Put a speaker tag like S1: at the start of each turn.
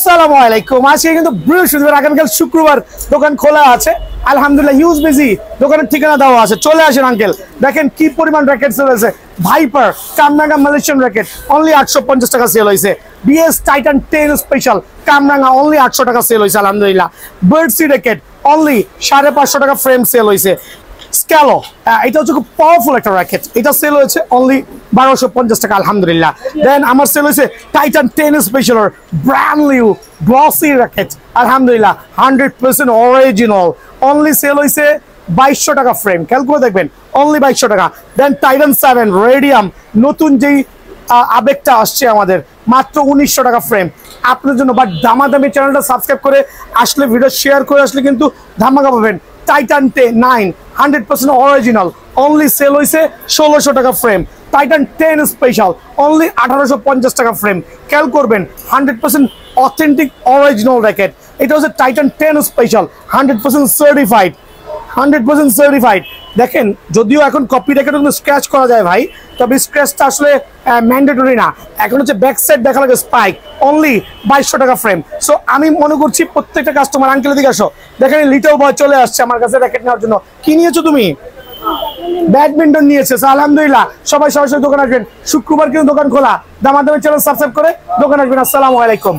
S1: আসসালামু আলাইকুম। আজকে কিন্তু বৃহস্পতিবার, আগামীকাল শুক্রবার দোকান খোলা আছে আলহামদুলিল্লাহ। হিউজ বিজি, দোকানের ঠিকানা দেওয়া আছে, চলে আসেন আঙ্কেল। দেখেন কি পরিমাণ র্যাকেট সেল হয়েছে। ভাইপার কামরাঙ্গা মালয়েশিয়ান র্যাকেট অনলি 850 টাকা সেল হয়েছে। বিএস টাইটান 10 স্পেশাল কামরাঙ্গা অনলি 800 টাকা সেল হয়েছে আলহামদুলিল্লাহ। বার্ডসি র্যাকেট অনলি 550 টাকা ফ্রেম সেল হয়েছে। স্ক্যালো এটা হচ্ছে খুব পাওয়ারফুল একটা র্যাকেট, এটা সেল হয়েছে অনলি 1250 টাকা আলহামদুলিল্লাহ। দেন আমার সেল হয়েছে Titan 10 special brand new glossy racket আলহামদুলিল্লাহ 100% অরিজিনাল, অনলি সেল হয়েছে 2200 টাকা ফ্রেম। খেয়াল করে দেখবেন অনলি 2200 টাকা। দেন টাইটান 7 রেডিয়াম নতুন যেই আবেগটা আসছে আমাদের মাত্র 1900 টাকা ফ্রেম আপনাদের জন্য। বাট দামাদামি চ্যানেলটা সাবস্ক্রাইব করে আসলে, ভিডিও শেয়ার করে আসলে কিন্তু ধামাকা পাবেন। টাইটান 9 100% অরিজিনাল অনলি সেল হয়েছে 1600 টাকা ফ্রেম। টাইটান 10 স্পেশাল অনলি 1850 টাকা ফ্রেম। খেয়াল করবেন 100% অথেন্টিক অরিজিনাল র্যাকেট। এটা হচ্ছে টাইটান 10 স্পেশাল 100% সার্টিফাইড, 100% সার্টিফাইড। দেখেন যদিও এখন কপি র্যাকেট কিন্তু স্ক্র্যাচ করা যায় ভাই, তবে স্ক্র্যাচটা আসলে ম্যান্ডেটরি না। এখন হচ্ছে ব্যাক সাইড দেখা লাগে স্পাইক, অনলি 2200 টাকা ফ্রেম। সো আমি মনে করছি প্রত্যেকটা কাস্টমার, আঙ্কেল দিকে আসো, দেখেন লিটল বয় চলে আসছে আমার কাছে র্যাকেট নেওয়ার জন্য। কি নিয়েছো তুমি? ব্যাডমিন্টন নিয়েছে। আলহামদুলিল্লাহ সবাই সরাসরি দোকান আসবেন। শুক্রবার কিন্তু দোকান খোলা। দামাদামি চ্যানেল সাবস্ক্রাইব করে দোকান আসবেন। আসসালামু আলাইকুম।